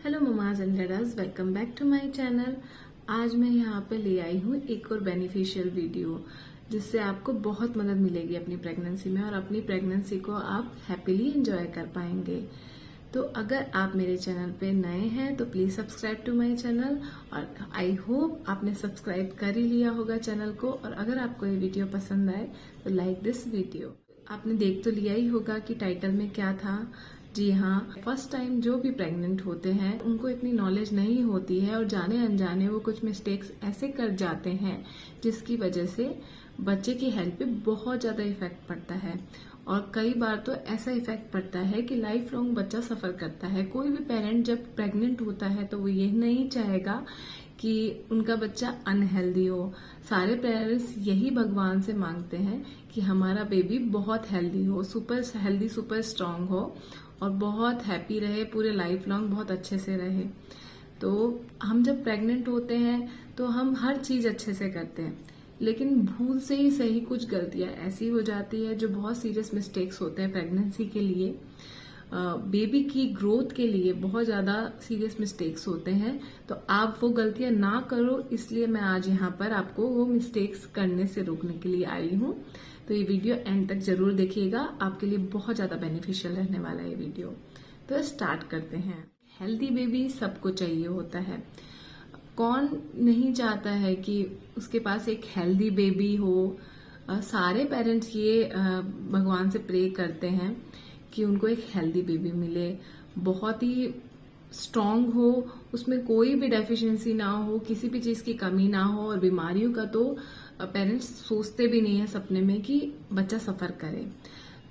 Hello mamas and dadas, welcome back to my channel. आज मैं यहाँ पे ले आई हूँ एक और बेनिफिशियल वीडियो जिससे आपको बहुत मदद मिलेगी अपनी प्रेगनेंसी में और अपनी प्रेगनेंसी को आप हैप्पीली एंजॉय कर पाएंगे। तो अगर आप मेरे चैनल पे नए हैं तो please subscribe to my channel और आई होप आपने सब्सक्राइब कर ही लिया होगा चैनल को। और अगर आपको ये वीडियो पसंद आए तो लाइक दिस वीडियो। आपने देख तो लिया ही होगा कि टाइटल में क्या था। जी हाँ, फर्स्ट टाइम जो भी प्रेग्नेंट होते हैं उनको इतनी नॉलेज नहीं होती है और जाने अनजाने वो कुछ मिस्टेक्स ऐसे कर जाते हैं जिसकी वजह से बच्चे की हेल्थ पे बहुत ज्यादा इफेक्ट पड़ता है। और कई बार तो ऐसा इफेक्ट पड़ता है कि लाइफ लॉन्ग बच्चा सफर करता है। कोई भी पेरेंट जब प्रेग्नेंट होता है तो वो ये नहीं चाहेगा कि उनका बच्चा अनहेल्दी हो। सारे पेरेंट्स यही भगवान से मांगते हैं कि हमारा बेबी बहुत हेल्दी हो, सुपर हेल्दी, सुपर स्ट्रांग हो और बहुत हैप्पी रहे, पूरे लाइफ लॉन्ग बहुत अच्छे से रहे। तो हम जब प्रेग्नेंट होते हैं तो हम हर चीज अच्छे से करते हैं, लेकिन भूल से ही सही कुछ गलतियां ऐसी हो जाती है जो बहुत सीरियस मिस्टेक्स होते हैं प्रेगनेंसी के लिए, बेबी की ग्रोथ के लिए बहुत ज्यादा सीरियस मिस्टेक्स होते हैं। तो आप वो गलतियां ना करो, इसलिए मैं आज यहाँ पर आपको वो मिस्टेक्स करने से रोकने के लिए आई हूँ। तो ये वीडियो एंड तक जरूर देखिएगा, आपके लिए बहुत ज्यादा बेनिफिशियल रहने वाला है ये वीडियो। तो स्टार्ट करते हैं। हेल्दी बेबी सबको चाहिए होता है। कौन नहीं चाहता है कि उसके पास एक हेल्दी बेबी हो। सारे पेरेंट्स ये भगवान से प्रे करते हैं कि उनको एक हेल्दी बेबी मिले, बहुत ही स्ट्रांग हो, उसमें कोई भी डेफिशिएंसी ना हो, किसी भी चीज की कमी ना हो। और बीमारियों का तो पेरेंट्स सोचते भी नहीं है सपने में कि बच्चा सफर करे।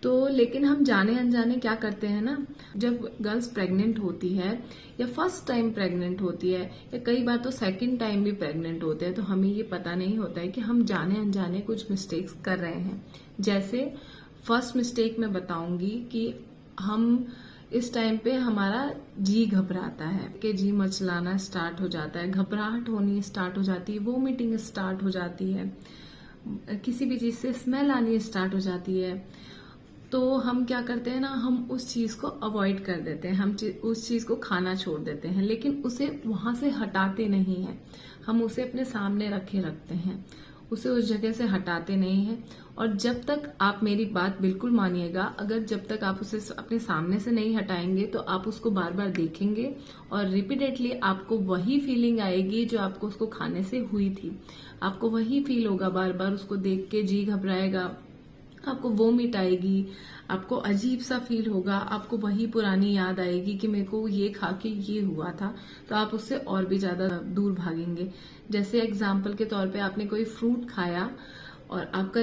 तो लेकिन हम जाने अनजाने क्या करते हैं ना, जब गर्ल्स प्रेग्नेंट होती है या फर्स्ट टाइम प्रेग्नेंट होती है या कई बार तो सेकंड टाइम भी प्रेग्नेंट होते हैं, तो हमें ये पता नहीं होता है कि हम जाने अनजाने कुछ मिस्टेक्स कर रहे हैं। जैसे फर्स्ट मिस्टेक मैं बताऊंगी कि हम इस टाइम पे हमारा जी घबराता है कि जी मचलाना स्टार्ट हो जाता है, घबराहट होनी स्टार्ट हो जाती है, वोमिटिंग स्टार्ट हो जाती है, किसी भी चीज से स्मेल आनी स्टार्ट हो जाती है। तो हम क्या करते हैं ना, हम उस चीज को अवॉइड कर देते हैं, हम उस चीज को खाना छोड़ देते हैं, लेकिन उसे वहां से हटाते नहीं है। हम उसे अपने सामने रखे रखते हैं, उसे उस जगह से हटाते नहीं है। और जब तक आप मेरी बात बिल्कुल मानिएगा, अगर जब तक आप उसे अपने सामने से नहीं हटाएंगे तो आप उसको बार बार देखेंगे और रिपीटेडली आपको वही फीलिंग आएगी जो आपको उसको खाने से हुई थी। आपको वही फील होगा, बार बार उसको देख के जी घबराएगा, आपको वोमिट आएगी, आपको अजीब सा फील होगा, आपको वही पुरानी याद आएगी कि मेरे को ये खा के ये हुआ था। तो आप उससे और भी ज्यादा दूर भागेंगे। जैसे एग्जाम्पल के तौर पे आपने कोई फ्रूट खाया और आपका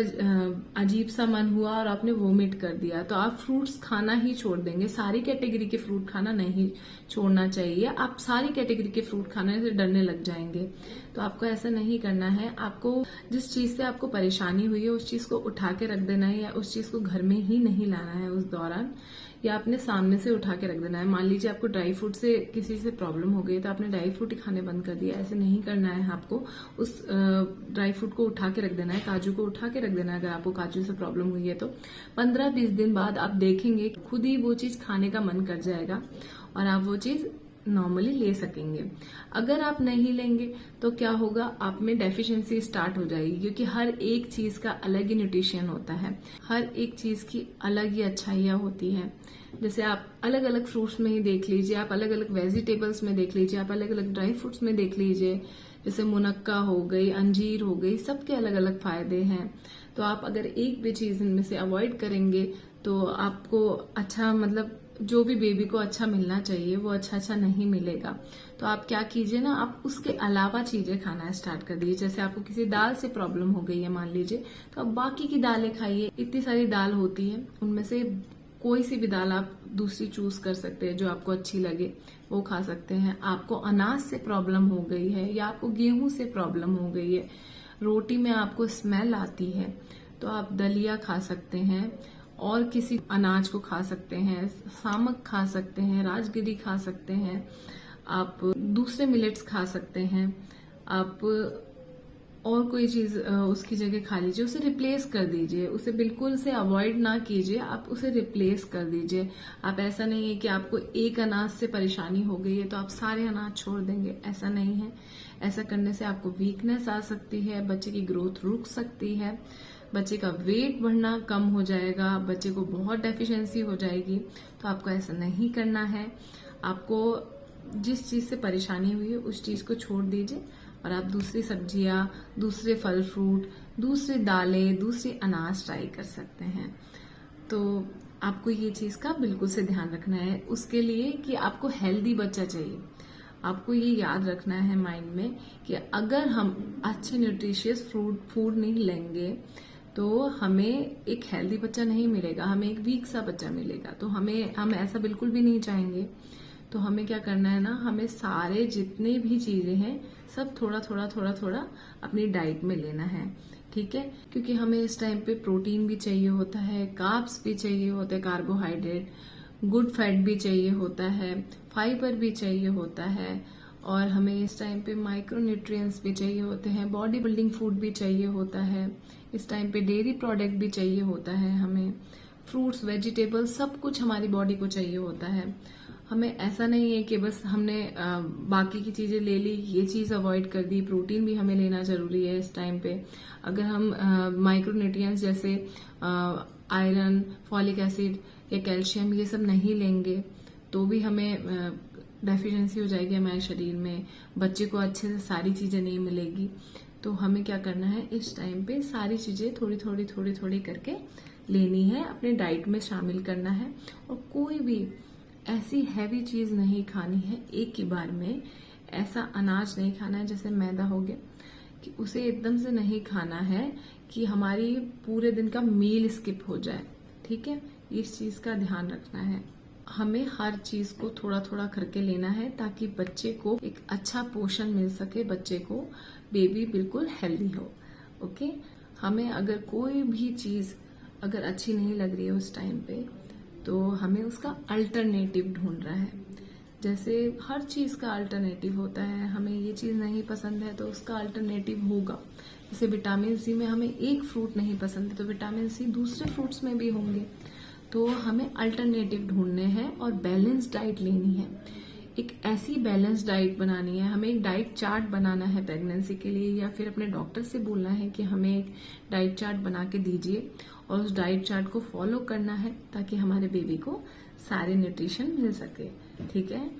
अजीब सा मन हुआ और आपने वोमिट कर दिया, तो आप फ्रूट्स खाना ही छोड़ देंगे। सारी कैटेगरी के फ्रूट खाना नहीं छोड़ना चाहिए, आप सारी कैटेगरी के फ्रूट खाने से डरने लग जाएंगे। तो आपको ऐसा नहीं करना है। आपको जिस चीज से आपको परेशानी हुई है उस चीज को उठा के रख देना है, या उस चीज को घर में ही नहीं लाना है उस दौरान, या अपने सामने से उठा के रख देना है। मान लीजिए आपको ड्राई फ्रूट से किसी से प्रॉब्लम हो गई तो आपने ड्राई फ्रूट ही खाने बंद कर दिया, ऐसे नहीं करना है। आपको उस ड्राई फ्रूट को उठा के रख देना है, काजू को उठा के रख देना है। अगर आपको काजू से प्रॉब्लम हुई है तो 15-20 दिन बाद आप देखेंगे खुद ही वो चीज खाने का मन कर जाएगा और आप वो चीज नॉर्मली ले सकेंगे। अगर आप नहीं लेंगे तो क्या होगा, आप में डेफिशिएंसी स्टार्ट हो जाएगी, क्योंकि हर एक चीज का अलग ही न्यूट्रिशन होता है, हर एक चीज की अलग ही अच्छाइयां होती है। जैसे आप अलग अलग फ्रूट्स में ही देख लीजिए, आप अलग अलग वेजिटेबल्स में देख लीजिए, आप अलग अलग ड्राई फ्रूट्स में देख लीजिए, जैसे मुनक्का हो गई, अंजीर हो गई, सबके अलग अलग फायदे हैं। तो आप अगर एक भी चीज इनमें से अवॉइड करेंगे तो आपको अच्छा, मतलब जो भी बेबी को अच्छा मिलना चाहिए वो अच्छा नहीं मिलेगा। तो आप क्या कीजिए ना, आप उसके अलावा चीजें खाना स्टार्ट कर दीजिए। जैसे आपको किसी दाल से प्रॉब्लम हो गई है मान लीजिए, तो आप बाकी की दालें खाइए। इतनी सारी दाल होती है, उनमें से कोई सी भी दाल आप दूसरी चूज कर सकते हैं जो आपको अच्छी लगे, वो खा सकते हैं। आपको अनाज से प्रॉब्लम हो गई है या आपको गेहूं से प्रॉब्लम हो गई है, रोटी में आपको स्मेल आती है, तो आप दलिया खा सकते हैं और किसी अनाज को खा सकते हैं, सामक खा सकते हैं, राजगिरी खा सकते हैं, आप दूसरे मिलेट्स खा सकते हैं, आप और कोई चीज उसकी जगह खा लीजिए, उसे रिप्लेस कर दीजिए, उसे बिल्कुल से अवॉइड ना कीजिए, आप उसे रिप्लेस कर दीजिए। आप ऐसा नहीं है कि आपको एक अनाज से परेशानी हो गई है तो आप सारे अनाज छोड़ देंगे, ऐसा नहीं है। ऐसा करने से आपको वीकनेस आ सकती है, बच्चे की ग्रोथ रुक सकती है, बच्चे का वेट बढ़ना कम हो जाएगा, बच्चे को बहुत डेफिशिएंसी हो जाएगी। तो आपको ऐसा नहीं करना है। आपको जिस चीज से परेशानी हुई है उस चीज को छोड़ दीजिए और आप दूसरी सब्जियां, दूसरे फल फ्रूट, दूसरी दालें, दूसरी अनाज ट्राई कर सकते हैं। तो आपको ये चीज का बिल्कुल से ध्यान रखना है उसके लिए कि आपको हेल्दी बच्चा चाहिए। आपको ये याद रखना है माइंड में कि अगर हम अच्छे न्यूट्रिशियस फूड नहीं लेंगे तो हमें एक हेल्दी बच्चा नहीं मिलेगा, हमें एक वीक सा बच्चा मिलेगा। तो हम ऐसा बिल्कुल भी नहीं चाहेंगे। तो हमें क्या करना है ना, हमें सारे जितने भी चीजें हैं सब थोड़ा थोड़ा थोड़ा थोड़ा अपनी डाइट में लेना है, ठीक है। क्योंकि हमें इस टाइम पे प्रोटीन भी चाहिए होता है, कार्ब्स भी चाहिए होते हैं, कार्बोहाइड्रेट, गुड फैट भी चाहिए होता है, फाइबर भी चाहिए होता है, और हमें इस टाइम पे माइक्रो न्यूट्रिएंट्स भी चाहिए होते हैं, बॉडी बिल्डिंग फूड भी चाहिए होता है, इस टाइम पे डेयरी प्रोडक्ट भी चाहिए होता है, हमें फ्रूट्स, वेजिटेबल्स, सब कुछ हमारी बॉडी को चाहिए होता है। हमें ऐसा नहीं है कि बस हमने बाकी की चीजें ले ली, ये चीज अवॉइड कर दी। प्रोटीन भी हमें लेना जरूरी है इस टाइम पे। अगर हम माइक्रो न्यूट्रिएंट्स जैसे आयरन, फॉलिक एसिड या कैल्शियम ये सब नहीं लेंगे तो भी हमें डेफिशिएंसी हो जाएगी हमारे शरीर में, बच्चे को अच्छे से सारी चीजें नहीं मिलेगी। तो हमें क्या करना है, इस टाइम पे सारी चीजें थोड़ी थोड़ी थोड़ी थोड़ी करके लेनी है, अपने डाइट में शामिल करना है। और कोई भी ऐसी हैवी चीज नहीं खानी है एक ही बार में। ऐसा अनाज नहीं खाना है जैसे मैदा हो गया कि उसे एकदम से नहीं खाना है कि हमारी पूरे दिन का मील स्किप हो जाए, ठीक है। इस चीज का ध्यान रखना है। हमें हर चीज को थोड़ा थोड़ा करके लेना है ताकि बच्चे को एक अच्छा पोषण मिल सके, बच्चे को बेबी बिल्कुल हेल्दी हो। ओके, हमें अगर कोई भी चीज अगर अच्छी नहीं लग रही है उस टाइम पे तो हमें उसका अल्टरनेटिव ढूंढना है। जैसे हर चीज का अल्टरनेटिव होता है, हमें ये चीज नहीं पसंद है तो उसका अल्टरनेटिव होगा। जैसे विटामिन सी में हमें एक फ्रूट नहीं पसंद है तो विटामिन सी दूसरे फ्रूट्स में भी होंगे। तो हमें अल्टरनेटिव ढूंढने हैं और बैलेंस डाइट लेनी है। एक ऐसी बैलेंस डाइट बनानी है, हमें एक डाइट चार्ट बनाना है प्रेगनेंसी के लिए, या फिर अपने डॉक्टर से बोलना है कि हमें एक डाइट चार्ट बना के दीजिए और उस डाइट चार्ट को फॉलो करना है ताकि हमारे बेबी को सारे न्यूट्रिशन मिल सके, ठीक है।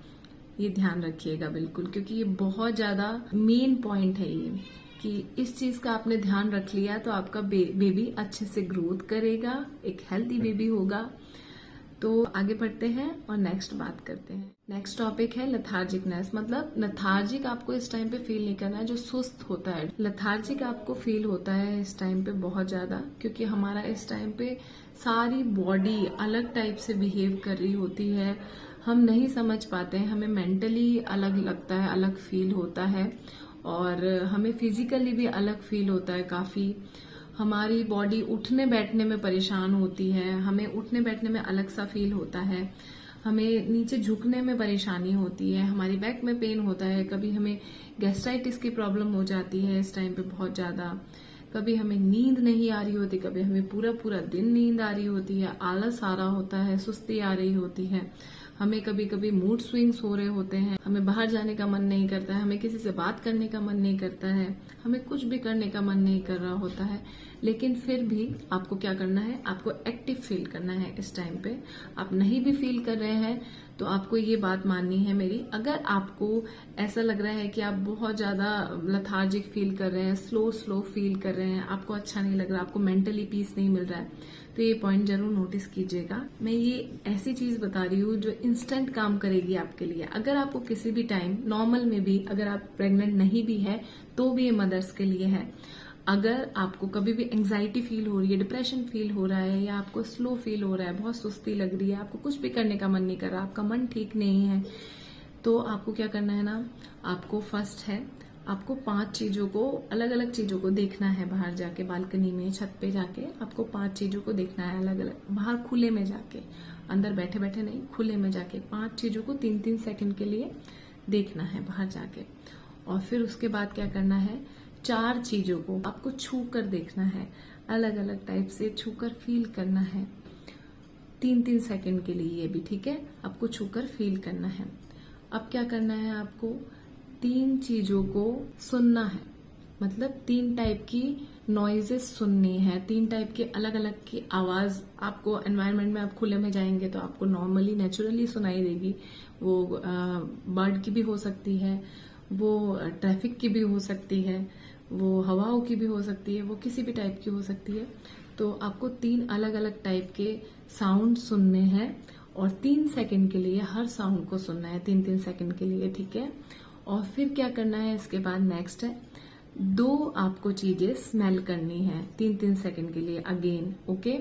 ये ध्यान रखिएगा बिल्कुल, क्योंकि ये बहुत ज्यादा मेन पॉइंट है ये कि इस चीज का आपने ध्यान रख लिया तो आपका बेबी अच्छे से ग्रोथ करेगा, एक हेल्दी बेबी होगा। तो आगे बढ़ते हैं और नेक्स्ट बात करते हैं। नेक्स्ट टॉपिक है लेथार्जिकनेस। मतलब लेथार्जिक आपको इस टाइम पे फील नहीं करना है, जो सुस्त होता है। लेथार्जिक आपको फील होता है इस टाइम पे बहुत ज्यादा, क्योंकि हमारा इस टाइम पे सारी बॉडी अलग टाइप से बिहेव कर रही होती है। हम नहीं समझ पाते हैं, हमें मेंटली अलग लगता है, अलग फील होता है, और हमें फिजिकली भी अलग फील होता है काफी। हमारी बॉडी उठने बैठने में परेशान होती है, हमें उठने बैठने में अलग सा फील होता है, हमें नीचे झुकने में परेशानी होती है, हमारी बैक में पेन होता है, कभी हमें गैस्ट्राइटिस की प्रॉब्लम हो जाती है इस टाइम पे बहुत ज्यादा, कभी हमें नींद नहीं आ रही होती, कभी हमें पूरा पूरा दिन नींद आ रही होती है, आलस आ रहा होता है, सुस्ती आ रही होती है, हमें कभी कभी मूड स्विंग्स हो रहे होते हैं, हमें बाहर जाने का मन नहीं करता है, हमें किसी से बात करने का मन नहीं करता है, हमें कुछ भी करने का मन नहीं कर रहा होता है। लेकिन फिर भी आपको क्या करना है, आपको एक्टिव फील करना है इस टाइम पे। आप नहीं भी फील कर रहे हैं तो आपको ये बात माननी है मेरी। अगर आपको ऐसा लग रहा है कि आप बहुत ज्यादा लेथार्जिक फील कर रहे हैं, स्लो फील कर रहे हैं, आपको अच्छा नहीं लग रहा, आपको मेंटली पीस नहीं मिल रहा है, तो ये पॉइंट जरूर नोटिस कीजिएगा। मैं ये ऐसी चीज बता रही हूँ जो इंस्टेंट काम करेगी आपके लिए। अगर आपको किसी भी टाइम नॉर्मल में भी, अगर आप प्रेग्नेंट नहीं भी है तो भी ये मदर्स के लिए है। अगर आपको कभी भी एंजाइटी फील हो रही है, डिप्रेशन फील हो रहा है, या आपको स्लो फील हो रहा है, बहुत सुस्ती लग रही है, आपको कुछ भी करने का मन नहीं कर रहा, आपका मन ठीक नहीं है, तो आपको क्या करना है ना, आपको फर्स्ट है, आपको 5 चीजों को, अलग अलग चीजों को देखना है। बाहर जाके बालकनी में, छत पे जाके आपको 5 चीजों को देखना है अलग अलग, बाहर खुले में जाके, अंदर बैठे बैठे नहीं, खुले में जाके 5 चीजों को 3-3 सेकंड के लिए देखना है बाहर जाके। और फिर उसके बाद क्या करना है, 4 चीजों को आपको छू कर देखना है, अलग अलग टाइप से छू कर फील करना है 3-3 सेकंड के लिए, ये भी ठीक है, आपको छू कर फील करना है। अब क्या करना है, आपको 3 चीजों को सुनना है, मतलब 3 टाइप की नॉइजेस सुननी है, 3 टाइप के अलग अलग की आवाज आपको एनवायरनमेंट में, आप खुले में जाएंगे तो आपको नॉर्मली नेचुरली सुनाई देगी। वो बर्ड की भी हो सकती है, वो ट्रैफिक की भी हो सकती है, वो हवाओं की भी हो सकती है, वो किसी भी टाइप की हो सकती है। तो आपको 3 अलग अलग टाइप के साउंड सुनने हैं और 3 सेकंड के लिए हर साउंड को सुनना है, 3-3 सेकंड के लिए, ठीक है। और फिर क्या करना है, इसके बाद नेक्स्ट है 2 आपको चीजें स्मेल करनी है 3-3 सेकंड के लिए अगेन, ओके।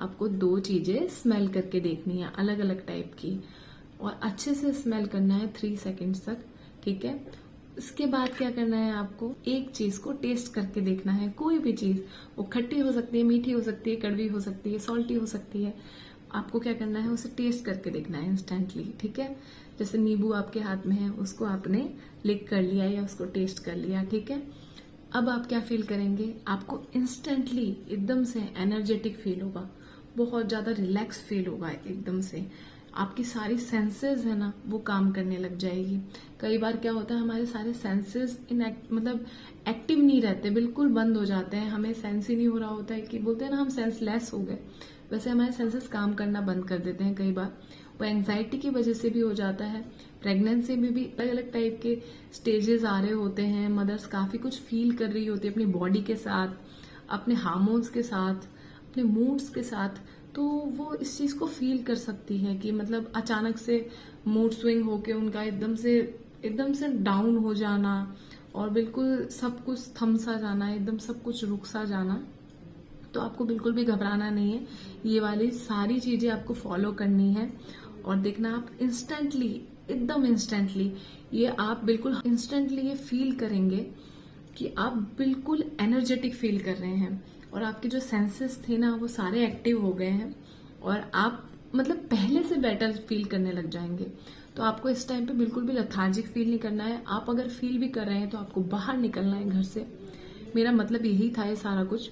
आपको 2 चीजें स्मेल करके देखनी है अलग अलग टाइप की, और अच्छे से स्मेल करना है 3 सेकंड्स तक, ठीक है। इसके बाद क्या करना है, आपको एक चीज को टेस्ट करके देखना है, कोई भी चीज, वो खट्टी हो सकती है, मीठी हो सकती है, कड़वी हो सकती है, सॉल्टी हो सकती है। आपको क्या करना है, उसे टेस्ट करके देखना है इंस्टेंटली, ठीक है। जैसे नींबू आपके हाथ में है, उसको आपने लिक कर लिया या उसको टेस्ट कर लिया, ठीक है। अब आप क्या फील करेंगे, आपको इंस्टेंटली एकदम से एनर्जेटिक फील होगा, बहुत ज्यादा रिलैक्स फील होगा एकदम से। आपकी सारी सेंसेस है ना, वो काम करने लग जाएगी। कई बार क्या होता है, हमारे सारे सेंसेस मतलब एक्टिव नहीं रहते, बिल्कुल बंद हो जाते हैं, हमें सेंस ही नहीं हो रहा होता है, कि बोलते हैं ना हम सेंसलेस हो गए, वैसे हमारे सेंसेस काम करना बंद कर देते हैं कई बार। वो एंजाइटी की वजह से भी हो जाता है। प्रेगनेंसी में भी अलग अलग टाइप के स्टेजेस आ रहे होते हैं, मदर्स काफी कुछ फील कर रही होती है अपनी बॉडी के साथ, अपने हार्मोन्स के साथ, अपने मूड्स के साथ। तो वो इस चीज को फील कर सकती है कि मतलब अचानक से मूड स्विंग होके उनका एकदम से डाउन हो जाना, और बिल्कुल सब कुछ थम सा जाना, एकदम सब कुछ रुक सा जाना। तो आपको बिल्कुल भी घबराना नहीं है, ये वाली सारी चीजें आपको फॉलो करनी है। और देखना आप इंस्टेंटली, एकदम इंस्टेंटली, ये आप बिल्कुल इंस्टेंटली ये फील करेंगे कि आप बिल्कुल एनर्जेटिक फील कर रहे हैं, और आपके जो सेंसेस थे ना वो सारे एक्टिव हो गए हैं, और आप मतलब पहले से बेटर फील करने लग जाएंगे। तो आपको इस टाइम पे बिल्कुल भी लेथार्जिक फील नहीं करना है। आप अगर फील भी कर रहे हैं तो आपको बाहर निकलना है घर से। मेरा मतलब यही था ये सारा कुछ,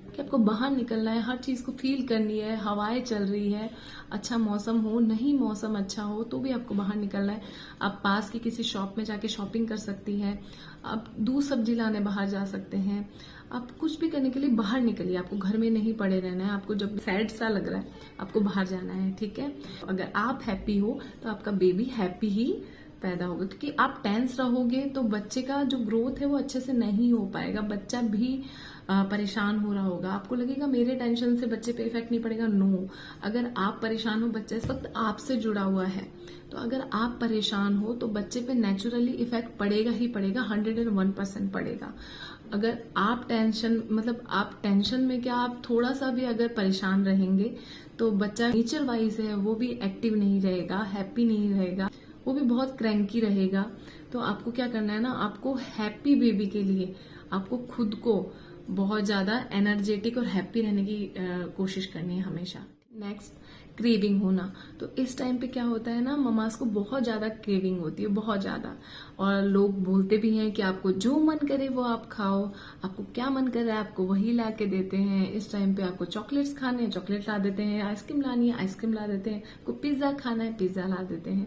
कि आपको बाहर निकलना है, हर चीज को फील करनी है। हवाएं चल रही है, अच्छा मौसम हो, नहीं मौसम अच्छा हो तो भी आपको बाहर निकलना है। आप पास की किसी शॉप में जाके शॉपिंग कर सकती हैं, आप दूध सब्जी लाने बाहर जा सकते हैं, आप कुछ भी करने के लिए बाहर निकलिए। आपको घर में नहीं पड़े रहना है, आपको जब सैड सा लग रहा है आपको बाहर जाना है, ठीक है। अगर आप हैप्पी हो तो आपका बेबी हैप्पी ही पैदा होगा, क्योंकि आप टेंस रहोगे तो बच्चे का जो ग्रोथ है वो अच्छे से नहीं हो पाएगा, बच्चा भी परेशान हो रहा होगा। आपको लगेगा मेरे टेंशन से बच्चे पे इफेक्ट नहीं पड़ेगा, नो। अगर आप परेशान हो, बच्चा इस वक्त आपसे जुड़ा हुआ है, तो अगर आप परेशान हो तो बच्चे पे नेचुरली इफेक्ट पड़ेगा ही पड़ेगा, 101% पड़ेगा। अगर आप टेंशन में क्या, आप थोड़ा सा भी अगर परेशान रहेंगे तो बच्चा नेचर वाइज है वो भी एक्टिव नहीं रहेगा, हैप्पी नहीं रहेगा, वो भी बहुत क्रैंकी रहेगा। तो आपको क्या करना है ना, आपको हैप्पी बेबी के लिए आपको खुद को बहुत ज्यादा एनर्जेटिक और हैप्पी रहने की कोशिश करनी है हमेशा। नेक्स्ट, क्रेविंग होना। तो इस टाइम पे क्या होता है ना, ममास को बहुत ज्यादा क्रेविंग होती है, बहुत ज्यादा। और लोग बोलते भी हैं कि आपको जो मन करे वो आप खाओ, आपको क्या मन कर रहा है आपको वही ला के देते हैं। इस टाइम पे आपको चॉकलेट्स खाने हैं, चॉकलेट ला देते हैं, आइसक्रीम लानी है आइसक्रीम ला देते हैं, आपको पिज्जा खाना है पिज्जा ला देते हैं।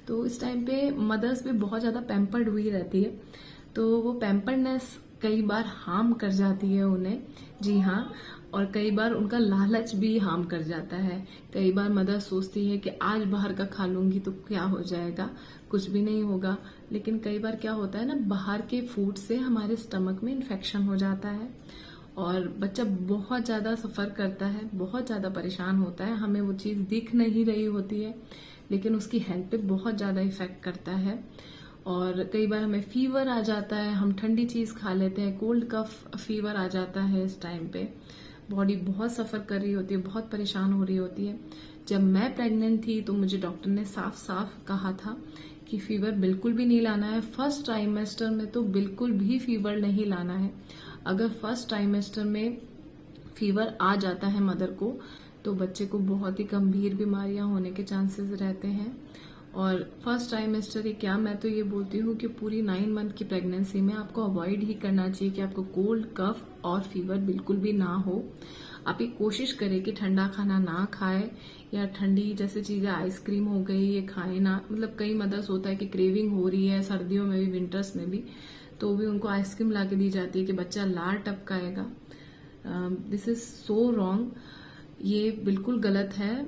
तो इस टाइम पे मदर्स भी बहुत ज्यादा पैम्पर्ड हुई रहती है, तो वो पैम्पर्डनेस कई बार हार्म कर जाती है उन्हें, जी हाँ। और कई बार उनका लालच भी हार्म कर जाता है। कई बार मदर सोचती है कि आज बाहर का खा लूंगी तो क्या हो जाएगा, कुछ भी नहीं होगा। लेकिन कई बार क्या होता है ना, बाहर के फूड से हमारे स्टमक में इन्फेक्शन हो जाता है और बच्चा बहुत ज्यादा सफर करता है, बहुत ज्यादा परेशान होता है। हमें वो चीज दिख नहीं रही होती है, लेकिन उसकी हेल्थ पे बहुत ज्यादा इफेक्ट करता है। और कई बार हमें फीवर आ जाता है, हम ठंडी चीज खा लेते हैं, कोल्ड कफ फीवर आ जाता है। इस टाइम पे बॉडी बहुत सफर कर रही होती है, बहुत परेशान हो रही होती है। जब मैं प्रेग्नेंट थी तो मुझे डॉक्टर ने साफ साफ कहा था कि फीवर बिल्कुल भी नहीं लाना है। फर्स्ट ट्राइमेस्टर में तो बिल्कुल भी फीवर नहीं लाना है। अगर फर्स्ट ट्राइमेस्टर में फीवर आ जाता है मदर को, तो बच्चे को बहुत ही गंभीर बीमारियां होने के चांसेस रहते हैं। और फर्स्ट ट्राइमेस्टर ही क्या, मैं तो ये बोलती हूँ कि पूरी 9 मंथ की प्रेगनेंसी में आपको अवॉइड ही करना चाहिए कि आपको कोल्ड, कफ और फीवर बिल्कुल भी ना हो। आप ये कोशिश करें कि ठंडा खाना ना खाए या ठंडी जैसे चीजें, आइसक्रीम हो गई, ये खाए ना। मतलब कई मदर्स होता है कि क्रेविंग हो रही है सर्दियों में भी, विंटर्स में भी, तो भी उनको आइसक्रीम ला के दी जाती है कि बच्चा लार टपकाएगा। दिस इज सो रॉन्ग, ये बिल्कुल गलत है।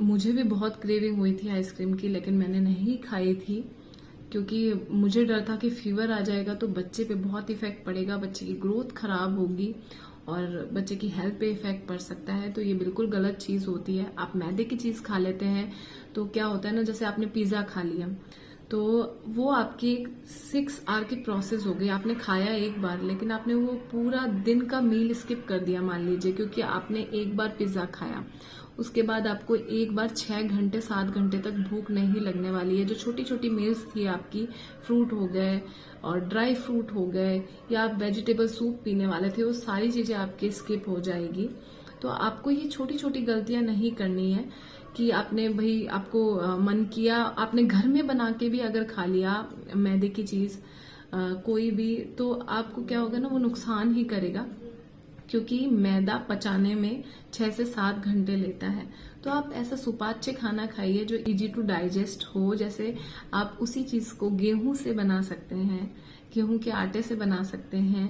मुझे भी बहुत क्रेविंग हुई थी आइसक्रीम की, लेकिन मैंने नहीं खाई थी क्योंकि मुझे डर था कि फीवर आ जाएगा तो बच्चे पे बहुत इफेक्ट पड़ेगा, बच्चे की ग्रोथ खराब होगी और बच्चे की हेल्थ पे इफेक्ट पड़ सकता है। तो ये बिल्कुल गलत चीज होती है। आप मैदे की चीज खा लेते हैं तो क्या होता है ना, जैसे आपने पिज्जा खा लिया तो वो आपकी 6 आवर की प्रोसेस हो गई। आपने खाया एक बार, लेकिन आपने वो पूरा दिन का मील स्किप कर दिया मान लीजिए, क्योंकि आपने एक बार पिज्जा खाया, उसके बाद आपको एक बार 6 घंटे 7 घंटे तक भूख नहीं लगने वाली है। जो छोटी छोटी मील्स थी आपकी, फ्रूट हो गए और ड्राई फ्रूट हो गए, या आप वेजिटेबल सूप पीने वाले थे, वो सारी चीजें आपकी स्किप हो जाएगी। तो आपको ये छोटी छोटी गलतियां नहीं करनी है कि आपने भाई, आपको मन किया, आपने घर में बना के भी अगर खा लिया मैदे की चीज कोई भी, तो आपको क्या होगा ना, वो नुकसान ही करेगा, क्योंकि मैदा पचाने में 6 से 7 घंटे लेता है। तो आप ऐसा सुपाच्य खाना खाइए जो इजी टू डाइजेस्ट हो। जैसे आप उसी चीज को गेहूं से बना सकते हैं, गेहूं के आटे से बना सकते हैं।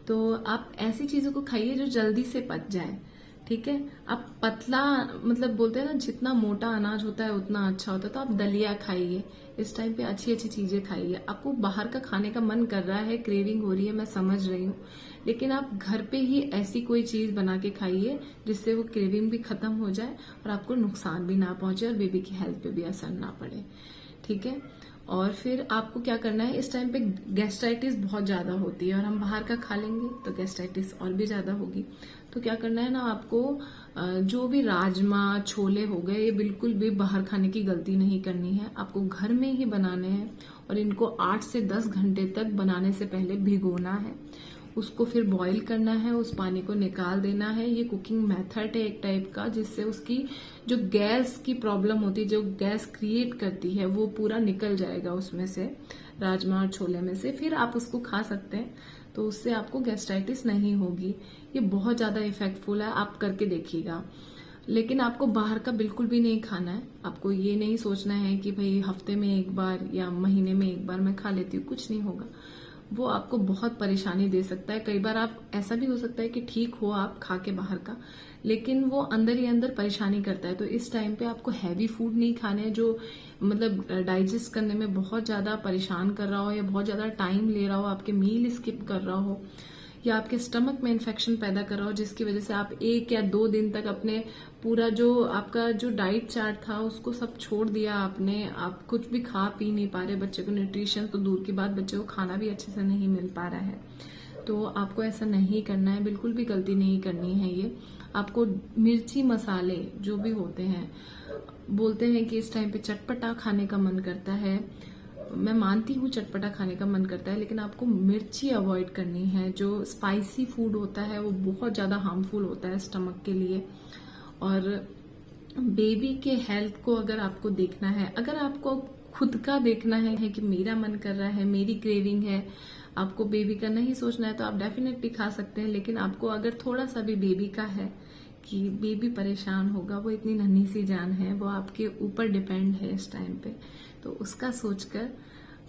तो आप ऐसी चीजों को खाइए जो जल्दी से पच जाए, ठीक है। आप पतला, मतलब बोलते हैं ना, जितना मोटा अनाज होता है उतना अच्छा होता है। तो आप दलिया खाइए, इस टाइम पे अच्छी अच्छी चीजें खाइए। आपको बाहर का खाने का मन कर रहा है, क्रेविंग हो रही है, मैं समझ रही हूँ, लेकिन आप घर पे ही ऐसी कोई चीज बना के खाइए जिससे वो क्रेविंग भी खत्म हो जाए और आपको नुकसान भी ना पहुंचे और बेबी की हेल्थ पे भी असर ना पड़े, ठीक है। और फिर आपको क्या करना है, इस टाइम पे गैस्ट्राइटिस बहुत ज्यादा होती है और हम बाहर का खा लेंगे तो गैस्ट्राइटिस और भी ज्यादा होगी। तो क्या करना है ना, आपको जो भी राजमा छोले हो गए, ये बिल्कुल भी बाहर खाने की गलती नहीं करनी है। आपको घर में ही बनाने हैं और इनको 8 से 10 घंटे तक बनाने से पहले भिगोना है, उसको फिर बॉईल करना है, उस पानी को निकाल देना है। ये कुकिंग मेथड है एक टाइप का, जिससे उसकी जो गैस की प्रॉब्लम होती है, जो गैस क्रिएट करती है, वो पूरा निकल जाएगा उसमें से, राजमा और छोले में से। फिर आप उसको खा सकते हैं, तो उससे आपको गैस्ट्राइटिस नहीं होगी। ये बहुत ज्यादा इफेक्टफुल है, आप करके देखिएगा। लेकिन आपको बाहर का बिल्कुल भी नहीं खाना है। आपको ये नहीं सोचना है कि भाई हफ्ते में एक बार या महीने में एक बार मैं खा लेती हूँ, कुछ नहीं होगा। वो आपको बहुत परेशानी दे सकता है। कई बार आप, ऐसा भी हो सकता है कि ठीक हो आप खा के बाहर का, लेकिन वो अंदर ही अंदर परेशानी करता है। तो इस टाइम पे आपको हैवी फूड नहीं खाने जो मतलब डाइजेस्ट करने में बहुत ज्यादा परेशान कर रहा हो या बहुत ज्यादा टाइम ले रहा हो, आपके मील स्किप कर रहा हो या आपके स्टमक में इन्फेक्शन पैदा कर रहा हो, जिसकी वजह से आप 1 या 2 दिन तक अपने पूरा जो आपका जो डाइट चार्ट था उसको सब छोड़ दिया आपने, आप कुछ भी खा पी नहीं पा रहे, बच्चे को न्यूट्रिशन तो दूर की बात, बच्चे को खाना भी अच्छे से नहीं मिल पा रहा है। तो आपको ऐसा नहीं करना है, बिल्कुल भी गलती नहीं करनी है। ये आपको मिर्ची मसाले जो भी होते हैं, बोलते हैं कि इस टाइम पे चटपटा खाने का मन करता है, मैं मानती हूँ चटपटा खाने का मन करता है, लेकिन आपको मिर्ची अवॉइड करनी है। जो स्पाइसी फूड होता है वो बहुत ज्यादा हार्मफुल होता है स्टमक के लिए। और बेबी के हेल्थ को अगर आपको देखना है, अगर आपको खुद का देखना है कि मेरा मन कर रहा है, मेरी क्रेविंग है, आपको बेबी का नहीं सोचना है, तो आप डेफिनेटली खा सकते हैं। लेकिन आपको अगर थोड़ा सा भी बेबी का है कि बेबी परेशान होगा, वो इतनी नन्ही सी जान है, वो आपके ऊपर डिपेंड है इस टाइम पे, तो उसका सोचकर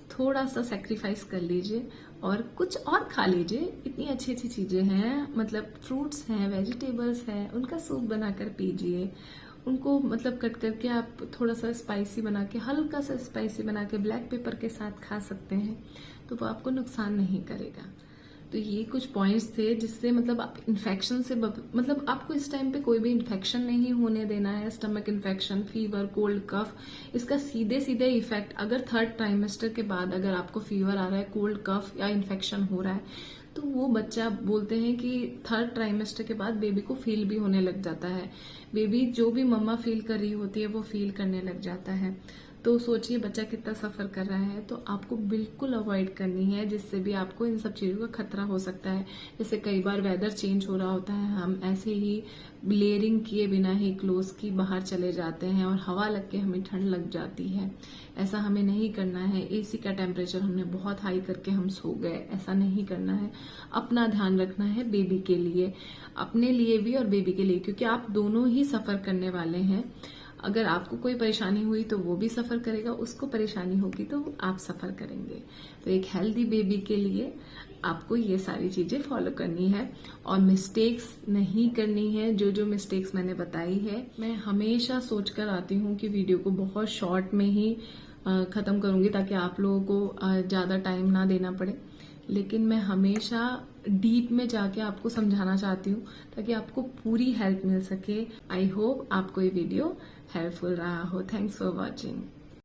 थोड़ा सा सेक्रीफाइस कर लीजिए और कुछ और खा लीजिए। इतनी अच्छी अच्छी चीजें हैं, मतलब फ्रूट्स हैं, वेजिटेबल्स हैं, उनका सूप बनाकर पीजिए। उनको मतलब कट करके आप थोड़ा सा स्पाइसी बना के, हल्का सा स्पाइसी बना के ब्लैक पेपर के साथ खा सकते हैं, तो वो आपको नुकसान नहीं करेगा। तो ये कुछ पॉइंट्स थे जिससे मतलब आप इन्फेक्शन से मतलब आपको इस टाइम पे कोई भी इन्फेक्शन नहीं होने देना है। स्टमक इन्फेक्शन, फीवर, कोल्ड, कफ, इसका सीधे सीधे इफेक्ट अगर 3rd ट्राइमेस्टर के बाद अगर आपको फीवर आ रहा है, कोल्ड, कफ या इन्फेक्शन हो रहा है, तो वो बच्चा बोलते हैं कि 3rd ट्राइमेस्टर के बाद बेबी को फील भी होने लग जाता है। बेबी जो भी मम्मा फील कर रही होती है वो फील करने लग जाता है। तो सोचिए बच्चा कितना सफर कर रहा है। तो आपको बिल्कुल अवॉइड करनी है, जिससे भी आपको इन सब चीजों का खतरा हो सकता है। जैसे कई बार वेदर चेंज हो रहा होता है, हम ऐसे ही लेयरिंग किए बिना ही क्लोथ्स की बाहर चले जाते हैं और हवा लग के हमें ठंड लग जाती है। ऐसा हमें नहीं करना है। एसी का टेम्परेचर हमने बहुत हाई करके हम सो गए, ऐसा नहीं करना है। अपना ध्यान रखना है बेबी के लिए, अपने लिए भी और बेबी के लिए, क्योंकि आप दोनों ही सफर करने वाले हैं। अगर आपको कोई परेशानी हुई तो वो भी सफर करेगा, उसको परेशानी होगी तो आप सफर करेंगे। तो एक हेल्दी बेबी के लिए आपको ये सारी चीजें फॉलो करनी है और मिस्टेक्स नहीं करनी है। जो जो मिस्टेक्स मैंने बताई है, मैं हमेशा सोचकर आती हूँ कि वीडियो को बहुत शॉर्ट में ही खत्म करूंगी, ताकि आप लोगों को ज्यादा टाइम ना देना पड़े। लेकिन मैं हमेशा डीप में जाके आपको समझाना चाहती हूँ, ताकि आपको पूरी हेल्प मिल सके। आई होप आपको ये वीडियो हेल्पफुल रहा हो। Thanks for watching.